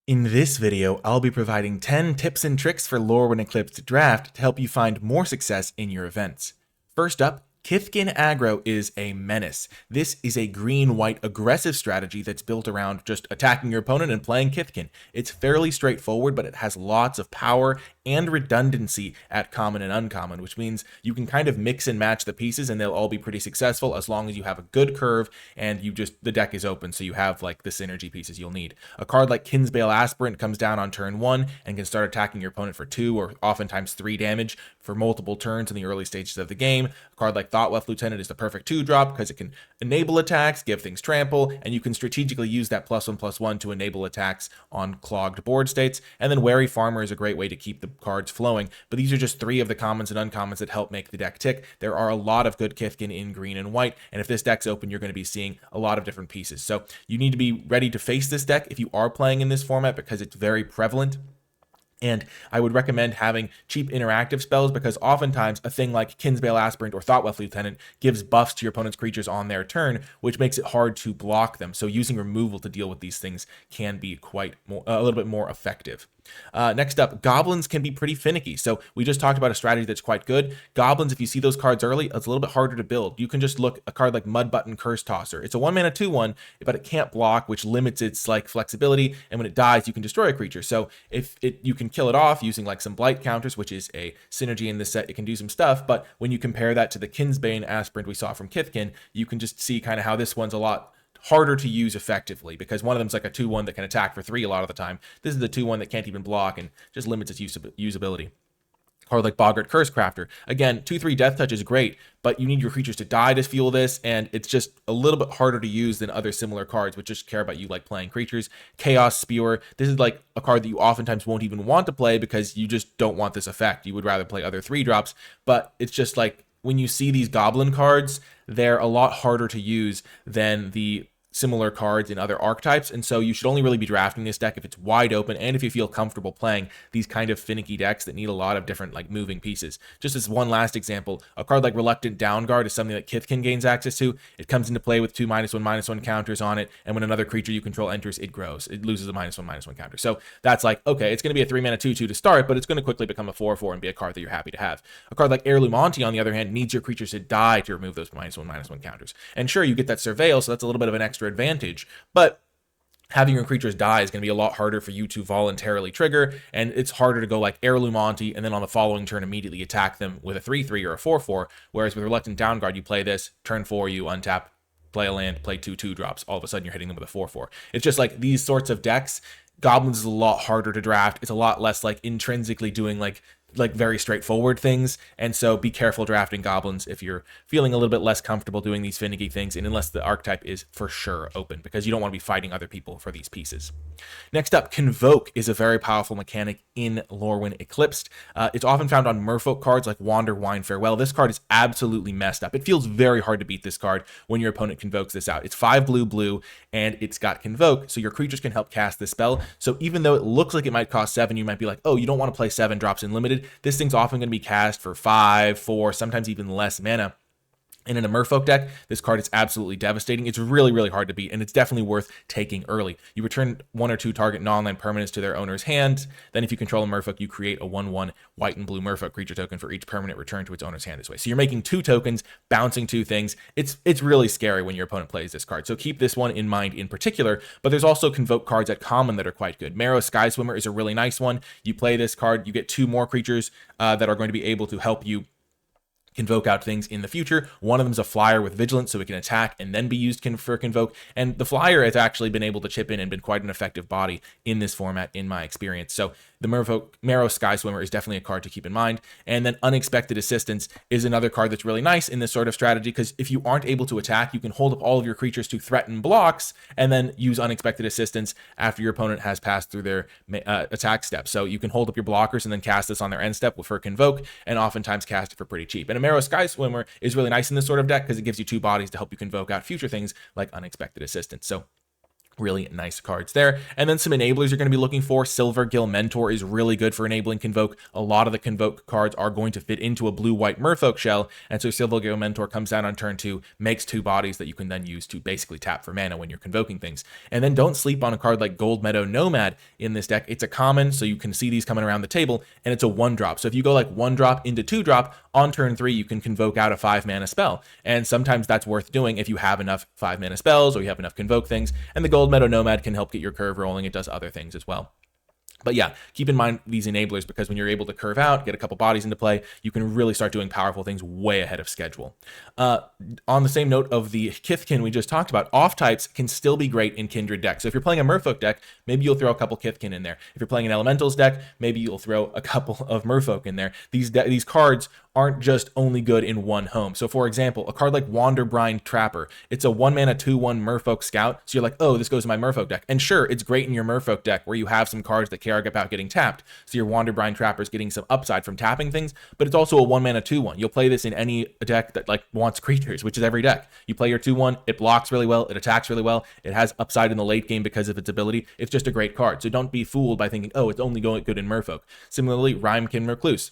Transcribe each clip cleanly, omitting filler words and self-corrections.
In this video, I'll be providing 10 tips and tricks for Lorwyn Eclipsed draft to help you find more success in your events. First up, Kithkin aggro is a menace. This is a green-white aggressive strategy that's built around just attacking your opponent and playing Kithkin. It's fairly straightforward, but it has lots of power and redundancy at common and uncommon, which means you can kind of mix and match the pieces and they'll all be pretty successful as long as you have a good curve and the deck is open, so you have like the synergy pieces you'll need. A card like Kinsbale Aspirant comes down on turn 1 and can start attacking your opponent for 2 or oftentimes 3 damage for multiple turns in the early stages of the game. A card like Thoughtweft Lieutenant is the perfect 2-drop because it can enable attacks, give things trample, and you can strategically use that +1/+1 to enable attacks on clogged board states. And then Wary Farmer is a great way to keep the cards flowing, but these are just 3 of the commons and uncommons that help make the deck tick. There are a lot of good Kithkin in green and white, and if this deck's open, you're going to be seeing a lot of different pieces. So you need to be ready to face this deck if you are playing in this format because it's very prevalent. And I would recommend having cheap interactive spells because oftentimes a thing like Kinsbale Aspirant or Thoughtweft Lieutenant gives buffs to your opponent's creatures on their turn, which makes it hard to block them. So using removal to deal with these things can be a little bit more effective. Next up, goblins can be pretty finicky. So we just talked about a strategy that's quite good. Goblins, if you see those cards early, it's a little bit harder to build. You can just look a card like Mudbutton Curse Tosser. It's a 1-mana 2/1, but it can't block, which limits its like flexibility. And when it dies, you can destroy a creature. So you can kill it off using like some blight counters, which is a synergy in this set. It can do some stuff, but when you compare that to the Kinsbane Aspirant we saw from Kithkin, you can just see kind of how this one's a lot harder to use effectively because one of them's like a 2/1 that can attack for 3 a lot of the time. This is the 2/1 that can't even block and just limits its usability. Card like Boggart Cursecrafter. Again, 2/3 Death Touch is great, but you need your creatures to die to fuel this, and it's just a little bit harder to use than other similar cards, which just care about you like playing creatures. Chaos Spewer. This is like a card that you oftentimes won't even want to play because you just don't want this effect. You would rather play other 3-drops, but it's just like when you see these goblin cards, they're a lot harder to use than the similar cards in other archetypes, and so you should only really be drafting this deck if it's wide open and if you feel comfortable playing these kind of finicky decks that need a lot of different like moving pieces. Just as one last example, a card like Reluctant Downguard is something that Kithkin gains access to. It comes into play with 2 -1/-1 counters on it, and when another creature you control enters, it grows. It loses a -1/-1 counter. So that's like, okay, it's going to be a 3-mana 2/2 to start, but it's going to quickly become a 4/4 and be a card that you're happy to have. A card like Heirloom Auntie, on the other hand, needs your creatures to die to remove those -1/-1 counters. And sure, you get that Surveil, so that's a little bit of an extra advantage, but having your creatures die is going to be a lot harder for you to voluntarily trigger, and it's harder to go like Heirloom Auntie and then on the following turn immediately attack them with a 3/3 or a 4/4, whereas with Reluctant Downguard, you play this, turn 4 you untap, play a land, play 2 2-drops, all of a sudden you're hitting them with a 4/4. It's just like these sorts of decks, Goblins is a lot harder to draft. It's a lot less like intrinsically doing like very straightforward things, and so be careful drafting goblins if you're feeling a little bit less comfortable doing these finicky things, and unless the archetype is for sure open, because you don't want to be fighting other people for these pieces. Next up, Convoke is a very powerful mechanic in Lorwyn Eclipsed. It's often found on merfolk cards like Wander, Wine, Farewell. This card is absolutely messed up. It feels very hard to beat this card when your opponent convokes this out. It's 5 blue, and it's got Convoke, so your creatures can help cast this spell. So even though it looks like it might cost 7, you might be like, oh, you don't want to play 7 drops in limited. This thing's often going to be cast for 5, 4, sometimes even less mana. And in a merfolk deck, this card is absolutely devastating. It's really, really hard to beat, and it's definitely worth taking early. You return 1 or 2 target non-land permanents to their owner's hand. Then if you control a merfolk, you create a 1/1 white and blue merfolk creature token for each permanent returned to its owner's hand this way. So you're making 2 tokens, bouncing 2 things. It's really scary when your opponent plays this card. So keep this one in mind in particular, but there's also Convoke cards at common that are quite good. Marrow Skyswimmer is a really nice one. You play this card, you get 2 more creatures that are going to be able to help you convoke out things in the future. One of them is a flyer with vigilance, so it can attack and then be used for convoke. And the flyer has actually been able to chip in and been quite an effective body in this format, in my experience. So the Marrow Skyswimmer is definitely a card to keep in mind. And then Unexpected Assistance is another card that's really nice in this sort of strategy, because if you aren't able to attack, you can hold up all of your creatures to threaten blocks and then use Unexpected Assistance after your opponent has passed through their attack step. So you can hold up your blockers and then cast this on their end step for convoke, and oftentimes cast it for pretty cheap. And a Marrow Skyswimmer is really nice in this sort of deck because it gives you 2 bodies to help you convoke out future things like Unexpected Assistance. So Really nice cards there. And then some enablers you're going to be looking for. Silvergill Mentor is really good for enabling Convoke. A lot of the Convoke cards are going to fit into a blue-white Merfolk shell, and so Silvergill Mentor comes down on turn 2, makes 2 bodies that you can then use to basically tap for mana when you're convoking things. And then don't sleep on a card like Gold Meadow Nomad in this deck. It's a common, so you can see these coming around the table, and it's a 1-drop. So if you go like 1-drop into 2-drop, on turn 3 you can convoke out a 5-mana spell, and sometimes that's worth doing if you have enough 5-mana spells or you have enough convoke things, and the Gold Meadow Nomad can help get your curve rolling. It does other things as well. But yeah, keep in mind these enablers, because when you're able to curve out, get a couple bodies into play, you can really start doing powerful things way ahead of schedule. On the same note of the Kithkin we just talked about, off types can still be great in Kindred decks. So if you're playing a Merfolk deck, maybe you'll throw a couple Kithkin in there. If you're playing an Elementals deck, maybe you'll throw a couple of Merfolk in there. These cards aren't just only good in one home. So for example, a card like Wanderbrine Trapper, it's a 1-mana 2/1 Merfolk Scout. So you're like, oh, this goes in my Merfolk deck. And sure, it's great in your Merfolk deck where you have some cards that care about getting tapped. So your Wanderbrine Trapper is getting some upside from tapping things, but it's also a 1-mana 2/1. You'll play this in any deck that like wants creatures, which is every deck. You play your 2/1, it blocks really well, it attacks really well, it has upside in the late game because of its ability. It's just a great card. So don't be fooled by thinking, oh, it's only going good in Merfolk. Similarly, Rhymekin Recluse.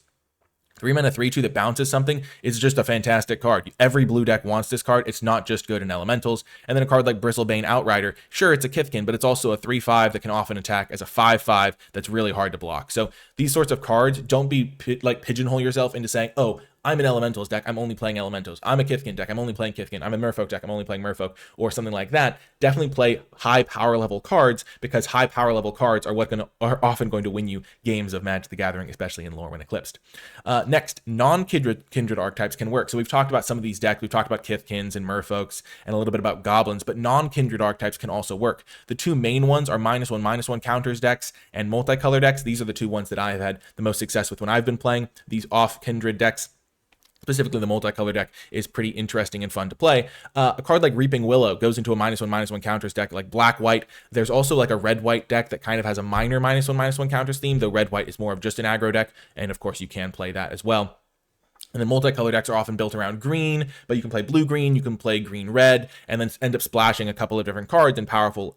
3-mana 3/2 that bounces something is just a fantastic card. Every blue deck wants this card. It's not just good in Elementals. And then a card like Bristlebane Outrider, sure, it's a Kithkin, but it's also a 3/5 that can often attack as a 5/5 that's really hard to block. So these sorts of cards, don't be like pigeonhole yourself into saying, oh, I'm an Elementals deck, I'm only playing Elementals. I'm a Kithkin deck, I'm only playing Kithkin. I'm a Merfolk deck, I'm only playing Merfolk, or something like that. Definitely play high power level cards, because high power level cards are are often going to win you games of Magic the Gathering, especially in Lorwyn Eclipsed. Next, non-kindred archetypes can work. So we've talked about some of these decks. We've talked about Kithkins and Merfolks and a little bit about Goblins, but non-kindred archetypes can also work. The two main ones are -1/-1 counters decks and multicolor decks. These are the two ones that I have had the most success with when I've been playing. These off-kindred decks, specifically the multicolor deck, is pretty interesting and fun to play. A card like Reaping Willow goes into a -1/-1 counters deck like black-white. There's also like a red-white deck that kind of has a minor -1/-1 counters theme, though red-white is more of just an aggro deck, and of course you can play that as well. And then multicolor decks are often built around green, but you can play blue-green, you can play green-red, and then end up splashing a couple of different cards in powerful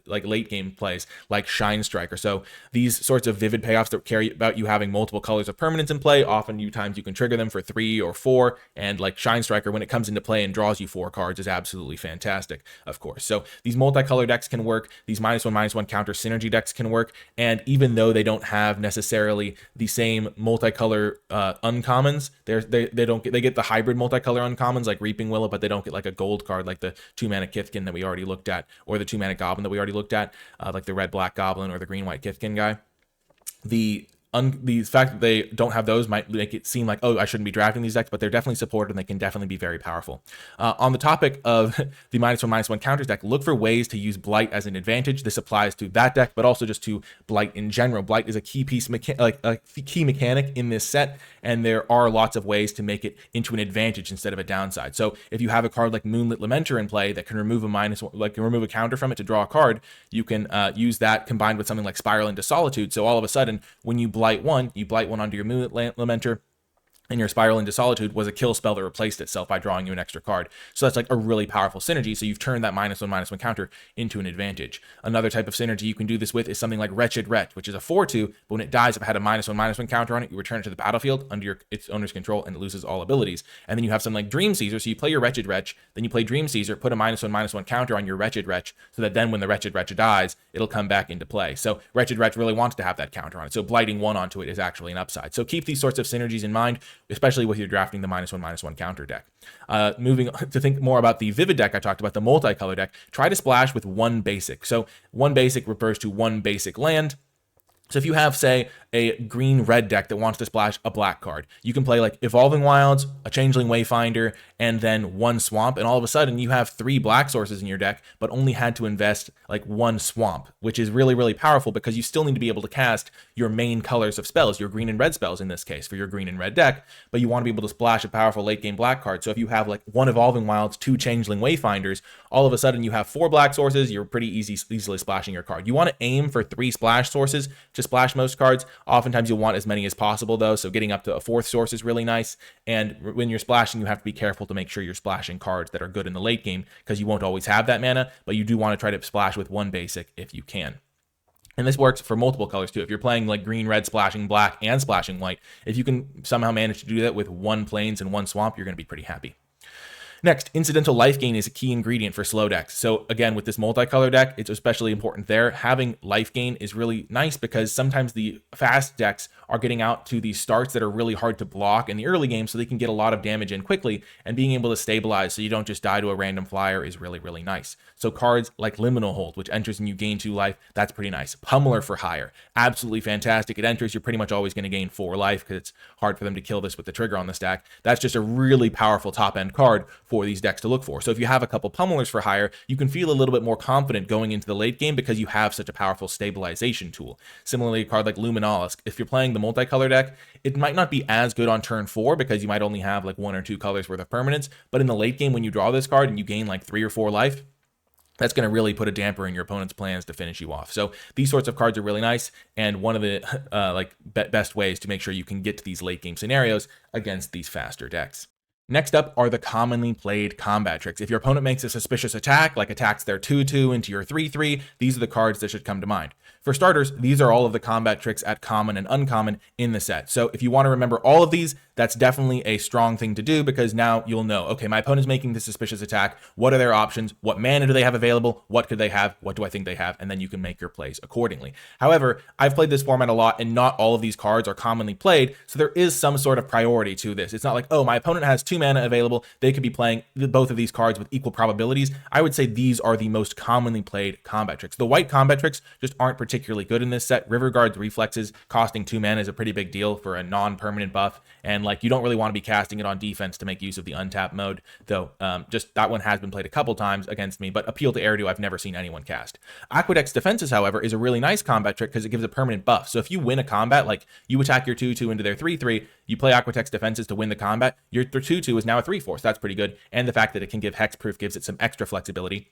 like late game plays like Shine Striker. So these sorts of vivid payoffs that carry about you having multiple colors of permanence in play, often you can trigger them for 3 or 4, and like Shine Striker, when it comes into play and draws you 4 cards, is absolutely fantastic, of course. So these multicolor decks can work, these -1/-1 counter synergy decks can work, and even though they don't have necessarily the same multicolor uncommons, they get the hybrid multicolor uncommons like Reaping Willow, but they don't get like a gold card like the 2-mana Kithkin that we already looked at, or the 2-mana Goblin that we already looked at, like the red-black Goblin or the green-white Kithkin guy. The fact that they don't have those might make it seem like, oh, I shouldn't be drafting these decks, but they're definitely supported and they can definitely be very powerful. On the topic of the -1/-1 counters deck, look for ways to use Blight as an advantage. This applies to that deck, but also just to Blight in general. Blight is a key piece, like a key mechanic in this set, and there are lots of ways to make it into an advantage instead of a downside. So if you have a card like Moonlit Lamenter in play that can remove remove a counter from it to draw a card, you can use that combined with something like Spiral into Solitude. So all of a sudden, when you blight one onto your Moonlit Lamenter, and your Spiral into Solitude was a kill spell that replaced itself by drawing you an extra card. So that's like a really powerful synergy. So you've turned that -1/-1 counter into an advantage. Another type of synergy you can do this with is something like Wretched Wretch, which is a 4/2, but when it dies, if it had a -1/-1 counter on it, you return it to the battlefield under its owner's control, and it loses all abilities. And then you have something like Dream Seizure. So you play your Wretched Wretch, then you play Dream Seizure, put a -1/-1 counter on your Wretched Wretch, so that then when the Wretched Wretch dies, it'll come back into play. So Wretched Wretch really wants to have that counter on it. So blighting one onto it is actually an upside. So keep these sorts of synergies in mind, especially with your drafting the -1/-1 counter deck. Moving to think more about the vivid deck I talked about, the multicolor deck, try to splash with one basic. So one basic refers to one basic land. So if you have, say, a green-red deck that wants to splash a black card, you can play like Evolving Wilds, a Changeling Wayfinder, and then one Swamp, and all of a sudden you have 3 black sources in your deck, but only had to invest like 1 Swamp, which is really, really powerful because you still need to be able to cast your main colors of spells, your green and red spells in this case, for your green and red deck, but you want to be able to splash a powerful late-game black card. So if you have like 1 Evolving Wilds, 2 Changeling Wayfinders, all of a sudden you have 4 black sources, you're pretty easily splashing your card. You want to aim for 3 splash sources to splash most cards. Oftentimes you'll want as many as possible though, so getting up to a fourth source is really nice. And when you're splashing, you have to be careful to make sure you're splashing cards that are good in the late game, because you won't always have that mana, but you do want to try to splash with one basic if you can. And this works for multiple colors too. If you're playing like green, red, splashing black, and splashing white, if you can somehow manage to do that with one plains and one swamp, you're going to be pretty happy. Next, incidental life gain is a key ingredient for slow decks. So again, with this multicolor deck, it's especially important there. Having life gain is really nice because sometimes the fast decks are getting out to these starts that are really hard to block in the early game, so they can get a lot of damage in quickly, and being able to stabilize so you don't just die to a random flyer is really, really nice. So cards like Liminal Hold, which enters and you gain 2 life, that's pretty nice. Pummeler for hire, absolutely fantastic. It enters, you're pretty much always going to gain 4 life because it's hard for them to kill this with the trigger on the stack. That's just a really powerful top-end card for these decks to look for. So if you have a couple Pummelers for hire, you can feel a little bit more confident going into the late game because you have such a powerful stabilization tool. Similarly, a card like Luminalis, if you're playing the multicolor deck, it might not be as good on turn 4 because you might only have like 1 or 2 colors worth of permanents, but in the late game when you draw this card and you gain like 3 or 4 life, that's going to really put a damper in your opponent's plans to finish you off. So these sorts of cards are really nice, and one of the best ways to make sure you can get to these late game scenarios against these faster decks. Next up are the commonly played combat tricks. If your opponent makes a suspicious attack, like attacks their 2/2 into your 3/3, these are the cards that should come to mind. For starters, these are all of the combat tricks at common and uncommon in the set. So if you want to remember all of these, that's definitely a strong thing to do, because now you'll know, okay, my opponent's making this suspicious attack. What are their options? What mana do they have available? What could they have? What do I think they have? And then you can make your plays accordingly. However, I've played this format a lot, and not all of these cards are commonly played, so there is some sort of priority to this. It's not like, oh, my opponent has 2 mana available, they could be playing both of these cards with equal probabilities. I would say these are the most commonly played combat tricks. The white combat tricks just aren't particularly good in this set. Riverguard's Reflexes costing 2 mana is a pretty big deal for a non-permanent buff, and like you don't really want to be casting it on defense to make use of the untap mode, though just that one has been played a couple times against me, but Appeal to Erdu I've never seen anyone cast. Aqueduct's Defenses, however, is a really nice combat trick because it gives a permanent buff. So if you win a combat, like you attack your 2/2 into their 3/3, you play Aqueduct's Defenses to win the combat, your 2/2 is now a 3/4, so that's pretty good, and the fact that it can give hexproof gives it some extra flexibility.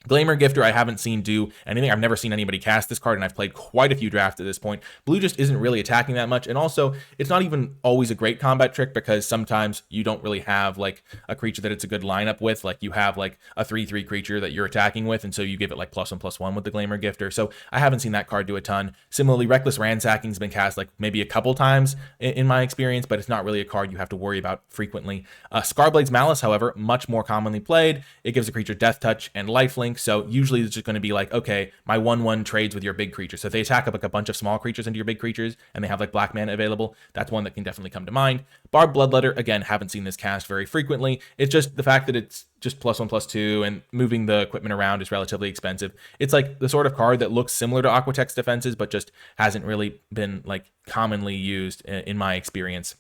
Glamour Gifter I haven't seen do anything. I've never seen anybody cast this card, and I've played quite a few drafts at this point. Blue just isn't really attacking that much, and also it's not even always a great combat trick because sometimes you don't really have like a creature that it's a good lineup with. Like you have like a 3/3 creature that you're attacking with, and so you give it like +1/+1 with the Glamour Gifter. So I haven't seen that card do a ton. Similarly, Reckless Ransacking has been cast like maybe a couple times in my experience, but it's not really a card you have to worry about frequently. Scarblade's Malice, however, much more commonly played. It gives a creature Death Touch and Lifelink. So usually it's just going to be like, okay, my 1/1 trades with your big creature. So if they attack up like a bunch of small creatures into your big creatures and they have like black mana available, that's one that can definitely come to mind. Barbed Bloodletter, again, haven't seen this cast very frequently. It's just the fact that it's just +1/+2 and moving the equipment around is relatively expensive. It's like the sort of card that looks similar to Aqueduct's Defenses, but just hasn't really been like commonly used in my experience.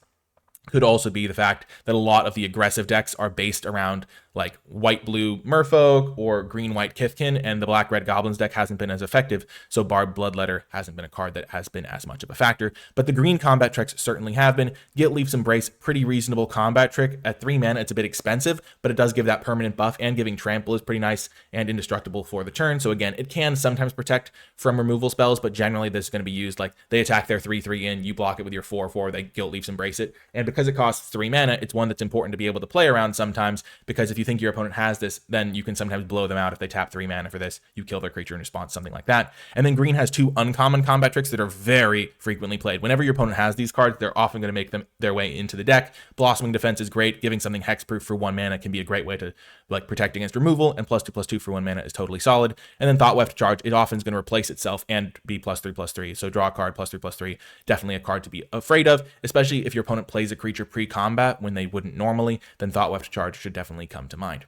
Could also be the fact that a lot of the aggressive decks are based around like white-blue Merfolk or green-white Kithkin, and the black-red Goblins deck hasn't been as effective, so Barbed Bloodletter hasn't been a card that has been as much of a factor. But the green combat tricks certainly have been. Gilt Leaf's Embrace, pretty reasonable combat trick. At 3 mana, it's a bit expensive, but it does give that permanent buff, and giving Trample is pretty nice and indestructible for the turn. So again, it can sometimes protect from removal spells, but generally this is going to be used like they attack their 3/3 in, you block it with your 4/4, they Gilt Leaf's Embrace it. And because it costs 3 mana, it's one that's important to be able to play around sometimes, because if you think your opponent has this, then you can sometimes blow them out. If they tap 3 mana for this, you kill their creature in response, something like that. And then green has 2 uncommon combat tricks that are very frequently played. Whenever your opponent has these cards, they're often going to make them their way into the deck. Blossoming Defense is great. Giving something hexproof for 1 mana can be a great way to like protect against removal, and +2/+2 for 1 mana is totally solid. And then Thought Weft Charge, it often is going to replace itself and be +3/+3. So draw a card, +3/+3, definitely a card to be afraid of, especially if your opponent plays a creature pre-combat when they wouldn't normally, then Thought Weft Charge should definitely come to mind.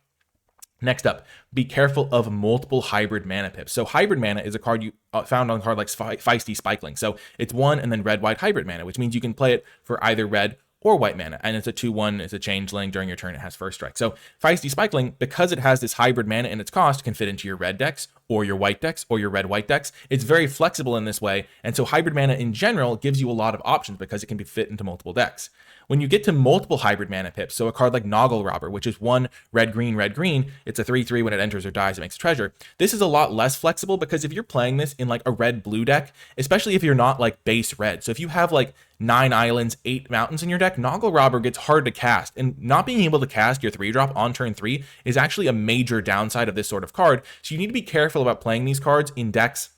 Next up, be careful of multiple hybrid mana pips. So hybrid mana is a card you found on a card like Feisty Spikeling. So it's 1 and then red-white hybrid mana, which means you can play it for either red or white mana, and it's a 2/1, it's a changeling. During your turn, it has first strike. So Feisty Spikeling, because it has this hybrid mana in its cost, can fit into your red decks, or your white decks, or your red-white decks. It's very flexible in this way, and so hybrid mana in general gives you a lot of options because it can be fit into multiple decks. When you get to multiple hybrid mana pips, so a card like Noggle Robber, which is 1 red, green, it's a 3/3 when it enters or dies, it makes treasure. This is a lot less flexible because if you're playing this in like a red-blue deck, especially if you're not like base red, so if you have like 9 islands, 8 mountains in your deck, Noggle Robber gets hard to cast, and not being able to cast your 3-drop on turn 3 is actually a major downside of this sort of card, so you need to be careful about playing these cards in decks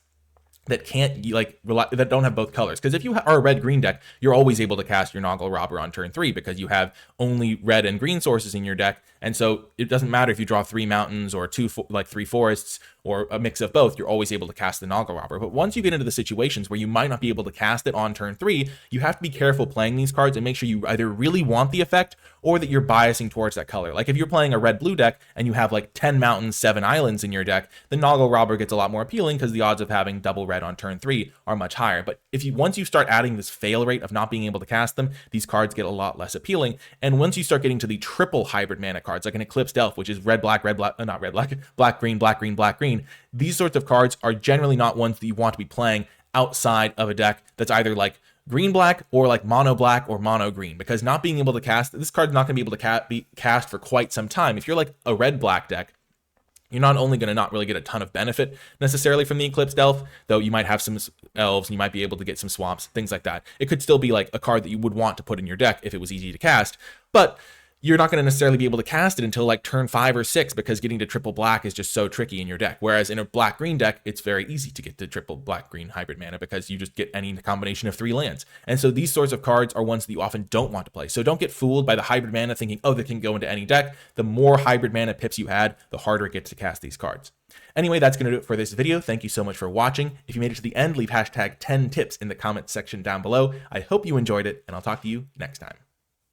that can't that don't have both colors, because if you are a red-green deck, you're always able to cast your Noggle Robber on turn 3 because you have only red and green sources in your deck, and so it doesn't matter if you draw 3 mountains or 3 forests or a mix of both, you're always able to cast the Noggle Robber. But once you get into the situations where you might not be able to cast it on turn 3, you have to be careful playing these cards and make sure you either really want the effect or that you're biasing towards that color. Like if you're playing a red-blue deck and you have like 10 mountains, 7 islands in your deck, the Noggle Robber gets a lot more appealing because the odds of having double red on turn 3 are much higher. But once you start adding this fail rate of not being able to cast them, these cards get a lot less appealing. And once you start getting to the triple hybrid mana cards, like an Eclipsed Elf, which is red, black, not red, black, green, black, green, black, green, these sorts of cards are generally not ones that you want to be playing outside of a deck that's either like green black or like mono black or mono green, because not being able to cast this card's not going to be able to be cast for quite some time. If you're like a red black deck, you're not only going to not really get a ton of benefit necessarily from the Eclipsed Elf, though you might have some elves and you might be able to get some swamps, things like that. It could still be like a card that you would want to put in your deck if it was easy to cast, but you're not going to necessarily be able to cast it until like turn 5 or 6 because getting to triple black is just so tricky in your deck. Whereas in a black-green deck, it's very easy to get to triple black-green hybrid mana because you just get any combination of 3 lands. And so these sorts of cards are ones that you often don't want to play. So don't get fooled by the hybrid mana thinking, oh, they can go into any deck. The more hybrid mana pips you add, the harder it gets to cast these cards. Anyway, that's going to do it for this video. Thank you so much for watching. If you made it to the end, leave hashtag 10tips in the comments section down below. I hope you enjoyed it, and I'll talk to you next time.